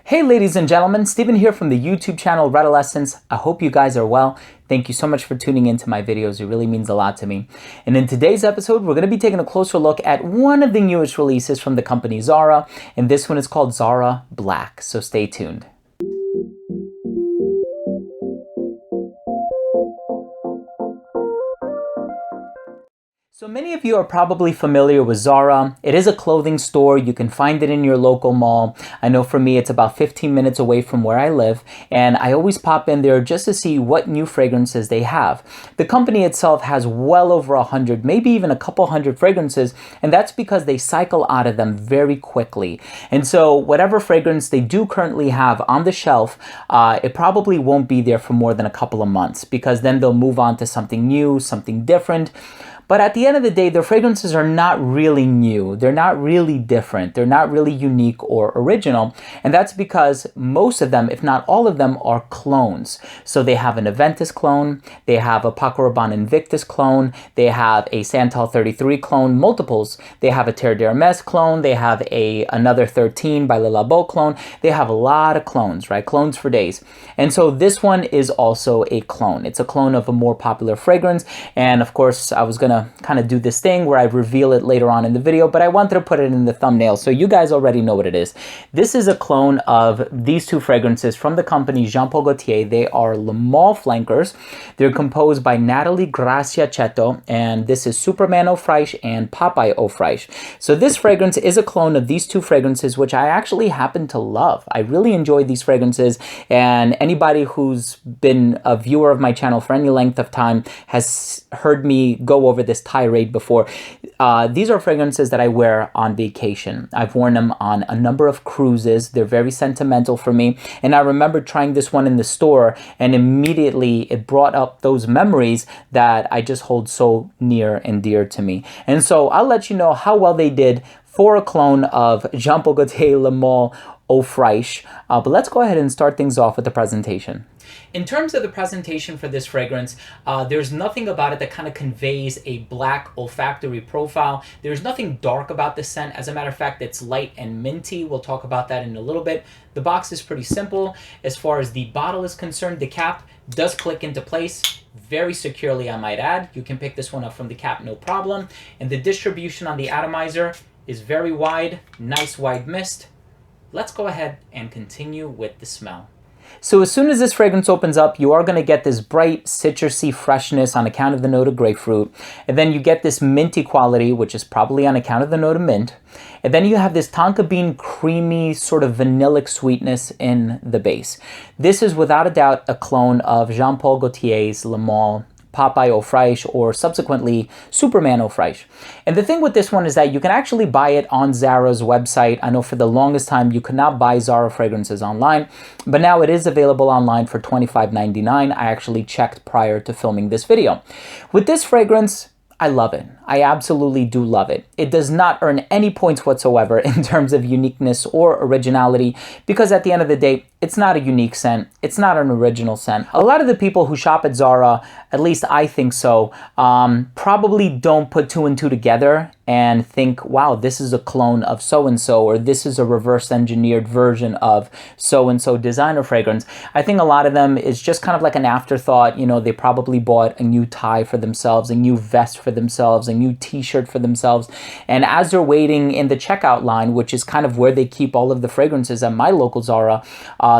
Hey ladies and gentlemen, Steven here from the YouTube channel Redolessence. I hope you guys are well. Thank you so much for tuning into my videos. It really means a lot to me. And in today's episode, we're going to be taking a closer look at one of the newest releases from the company Zara, and this one is called Zara Black. So stay tuned. So many of you are probably familiar with Zara. It is a clothing store. You can find it in your local mall. I know for me, it's about 15 minutes away from where I live, and I always pop in there just to see what new fragrances they have. The company itself has well over 100, maybe even a couple hundred fragrances, and that's because they cycle out of them very quickly. And so whatever fragrance they do currently have on the shelf, it probably won't be there for more than a couple of months, because then they'll move on to something new, something different. But at the end of the day, their fragrances are not really new. They're not really different. They're not really unique or original. And that's because most of them, if not all of them, are clones. So they have an Aventus clone, they have a Paco Rabanne Invictus clone, they have a Santal 33 clone, multiples. They have a Terre d'Hermès clone, they have another 13 by Le Labo clone. They have a lot of clones, right? Clones for days. And so this one is also a clone. It's a clone of a more popular fragrance. And of course, I was gonna kind of do this thing where I reveal it later on in the video, but I wanted to put it in the thumbnail so you guys already know what it is. This is a clone of these two fragrances from the company Jean Paul Gaultier. They are Le Male flankers. They're composed by Natalie Gracia Chetto, and this is Superman Eau Fraiche and Popeye Eau Fraiche. So this fragrance is a clone of these two fragrances, which I actually happen to love. I really enjoy these fragrances, and anybody who's been a viewer of my channel for any length of time has heard me go over this tirade before. These are fragrances that I wear on vacation. I've worn them on a number of cruises. They're very sentimental for me. And I remember trying this one in the store, and immediately it brought up those memories that I just hold so near and dear to me. And so I'll let you know how well they did for a clone of Jean Paul Gaultier Le Male Eau Fraiche. But let's go ahead and start things off with the presentation. In terms of the presentation for this fragrance, there's nothing about it that kind of conveys a black olfactory profile. There's nothing dark about the scent. As a matter of fact, it's light and minty. We'll talk about that in a little bit. The box is pretty simple. As far as the bottle is concerned, the cap does click into place very securely, I might add. You can pick this one up from the cap, no problem. And the distribution on the atomizer is very wide, nice wide mist. Let's go ahead and continue with the smell. So as soon as this fragrance opens up, you are going to get this bright citrusy freshness on account of the note of grapefruit. And then you get this minty quality, which is probably on account of the note of mint. And then you have this tonka bean creamy sort of vanillic sweetness in the base. This is without a doubt a clone of Jean Paul Gaultier's Le Male Popeye Eau Fraiche, or subsequently Superman Eau Fraiche. And the thing with this one is that you can actually buy it on Zara's website. I know for the longest time you could not buy Zara fragrances online, but now it is available online for $25.99. I actually checked prior to filming this video. With this fragrance, I love it. I absolutely do love it. It does not earn any points whatsoever in terms of uniqueness or originality, because at the end of the day, it's not a unique scent. It's not an original scent. A lot of the people who shop at Zara, at least I think so, probably don't put two and two together and think, wow, this is a clone of so-and-so, or this is a reverse engineered version of so-and-so designer fragrance. I think a lot of them is just kind of like an afterthought. You know, they probably bought a new tie for themselves, a new vest for themselves, a new t-shirt for themselves. And as they're waiting in the checkout line, which is kind of where they keep all of the fragrances at my local Zara,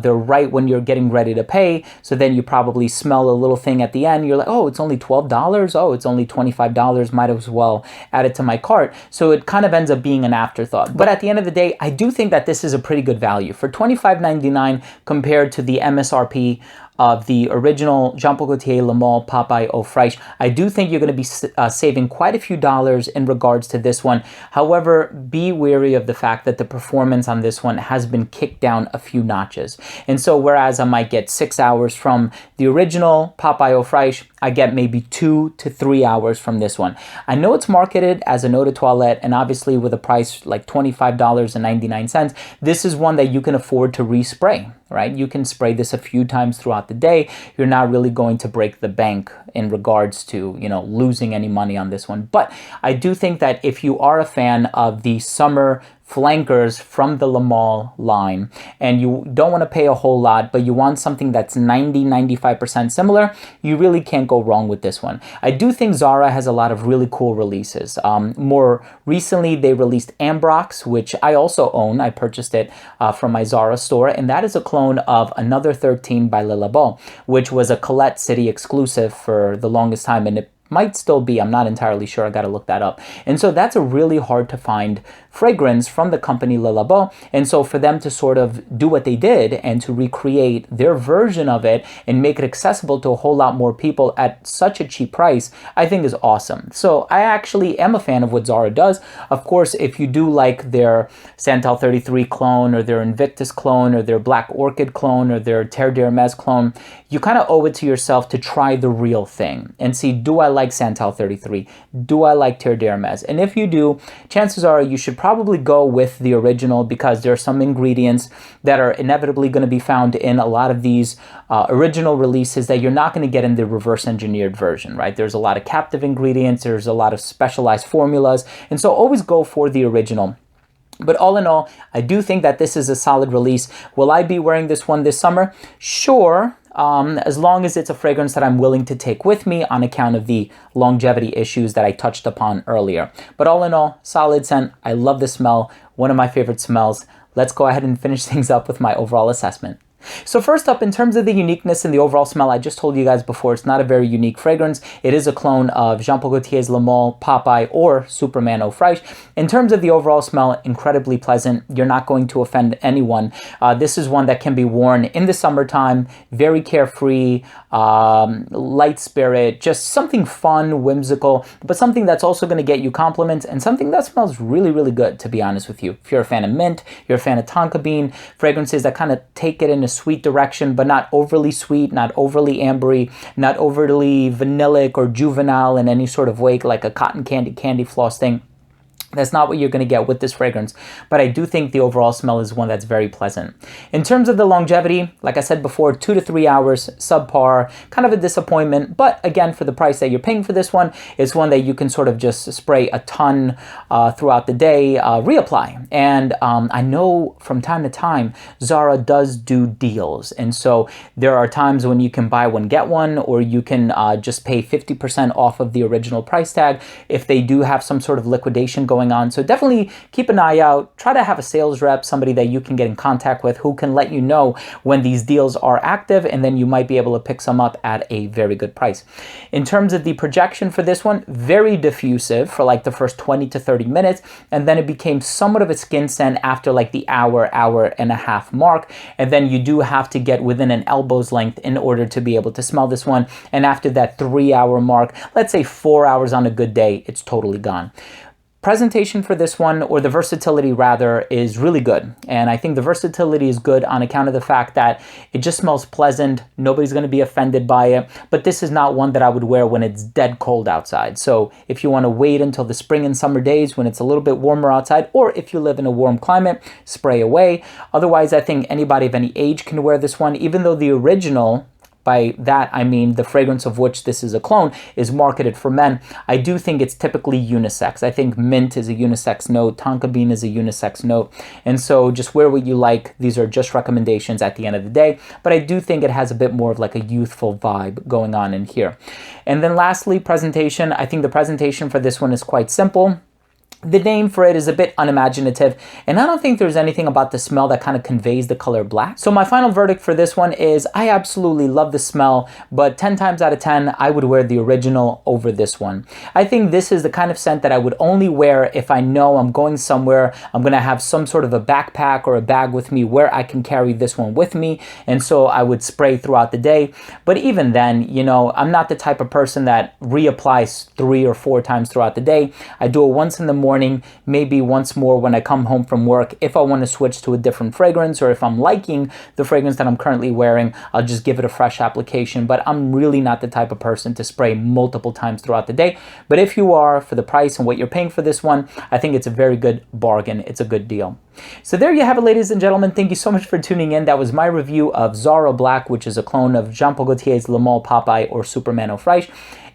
they're right when you're getting ready to pay. So then you probably smell a little thing at the end. You're like, oh, it's only $12. Oh, it's only $25. Might as well add it to my cart. So it kind of ends up being an afterthought. But at the end of the day, I do think that this is a pretty good value. For $25.99 compared to the MSRP of the original Jean Paul Gaultier Le Male Popeye Eau Fraiche, I do think you're going to be saving quite a few dollars in regards to this one. However, be wary of the fact that the performance on this one has been kicked down a few notches. And so whereas I might get 6 hours from the original Popeye Eau Fraiche, I get maybe 2 to 3 hours from this one. I know it's marketed as an eau de toilette, and obviously with a price like $25.99, this is one that you can afford to respray, right? You can spray this a few times throughout the day. You're not really going to break the bank in regards to, you know, losing any money on this one. But I do think that if you are a fan of the summer flankers from the Le Male line, and you don't want to pay a whole lot, but you want something that's 90-95% similar, you really can't go wrong with this one. I do think Zara has a lot of really cool releases. More recently, they released Ambrox, which I also own. I purchased it from my Zara store, and that is a clone of Another 13 by Le Labo, which was a Colette City exclusive for the longest time, and it might still be. I'm not entirely sure. I got to look that up. And so that's a really hard to find fragrance from the company Le Labo. And so for them to sort of do what they did and to recreate their version of it and make it accessible to a whole lot more people at such a cheap price, I think is awesome. So I actually am a fan of what Zara does. Of course, if you do like their Santal 33 clone or their Invictus clone or their Black Orchid clone or their Terre d'Hermès clone, you kind of owe it to yourself to try the real thing and see, do I like Santal 33? Do I like Terre d'Hermès? And if you do, chances are you should probably go with the original, because there are some ingredients that are inevitably going to be found in a lot of these original releases that you're not going to get in the reverse engineered version, right? There's a lot of captive ingredients, there's a lot of specialized formulas, and so always go for the original. But all in all, I do think that this is a solid release. Will I be wearing this one this summer? Sure. As long as it's a fragrance that I'm willing to take with me on account of the longevity issues that I touched upon earlier. But all in all, solid scent. I love the smell. One of my favorite smells. Let's go ahead and finish things up with my overall assessment. So first up, in terms of the uniqueness and the overall smell, I just told you guys before, it's not a very unique fragrance. It is a clone of Jean Paul Gaultier's Le Male, Popeye, or Superman Eau Fraiche. In terms of the overall smell, incredibly pleasant. You're not going to offend anyone. This is one that can be worn in the summertime, very carefree, light spirit, just something fun, whimsical, but something that's also going to get you compliments and something that smells really, really good, to be honest with you. If you're a fan of mint, you're a fan of tonka bean, fragrances that kind of take it in a sweet direction, but not overly sweet, not overly ambery, not overly vanillic or juvenile in any sort of way, like a cotton candy floss thing. That's not what you're going to get with this fragrance, but I do think the overall smell is one that's very pleasant. In terms of the longevity, like I said before, 2 to 3 hours, subpar, kind of a disappointment, but again, for the price that you're paying for this one, it's one that you can sort of just spray a ton throughout the day, reapply. And I know from time to time, Zara does do deals, and so there are times when you can buy one, get one, or you can just pay 50% off of the original price tag if they do have some sort of liquidation going on. So definitely keep an eye out. Try to have a sales rep, somebody that you can get in contact with who can let you know when these deals are active, and then you might be able to pick some up at a very good price. In terms of the projection for this one, very diffusive for like the first 20 to 30 minutes, and then it became somewhat of a skin scent after like the hour and a half mark, and then you do have to get within an elbow's length in order to be able to smell this one, and after that 3-hour mark, let's say 4 hours on a good day, it's totally gone. Presentation for this one, or the versatility rather, is really good. And I think the versatility is good on account of the fact that it just smells pleasant. Nobody's going to be offended by it. But this is not one that I would wear when it's dead cold outside. So if you want to wait until the spring and summer days when it's a little bit warmer outside, or if you live in a warm climate, spray away. Otherwise, I think anybody of any age can wear this one, even though the original, by that I mean the fragrance of which this is a clone, is marketed for men. I do think it's typically unisex. I think mint is a unisex note, tonka bean is a unisex note, and so just wear what you like. These are just recommendations at the end of the day, but I do think it has a bit more of like a youthful vibe going on in here. And then lastly, presentation. I think the presentation for this one is quite simple. The name for it is a bit unimaginative, and I don't think there's anything about the smell that kind of conveys the color black. So my final verdict for this one is I absolutely love the smell, but 10 times out of 10, I would wear the original over this one. I think this is the kind of scent that I would only wear if I know I'm going somewhere, I'm going to have some sort of a backpack or a bag with me where I can carry this one with me, and so I would spray throughout the day. But even then, you know, I'm not the type of person that reapplies 3 or 4 times throughout the day. I do it once in the morning, maybe once more when I come home from work. If I want to switch to a different fragrance, or if I'm liking the fragrance that I'm currently wearing, I'll just give it a fresh application. But I'm really not the type of person to spray multiple times throughout the day. But if you are, for the price and what you're paying for this one, I think it's a very good bargain. It's a good deal. So there you have it, ladies and gentlemen. Thank you so much for tuning in. That was my review of Zara Black, which is a clone of Jean Paul Gaultier's Le Male, Popeye, or Superman Eau Fraiche.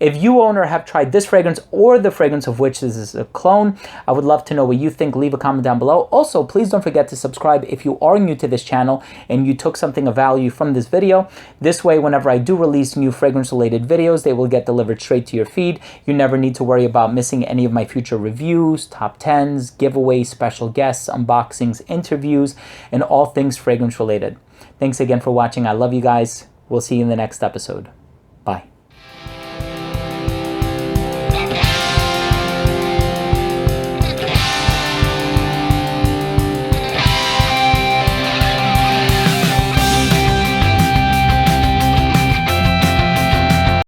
If you own or have tried this fragrance or the fragrance of which this is a clone, I would love to know what you think. Leave a comment down below. Also, please don't forget to subscribe if you are new to this channel and you took something of value from this video. This way, whenever I do release new fragrance-related videos, they will get delivered straight to your feed. You never need to worry about missing any of my future reviews, top 10s, giveaways, special guests, unboxings, interviews, and all things fragrance-related. Thanks again for watching. I love you guys. We'll see you in the next episode. Bye.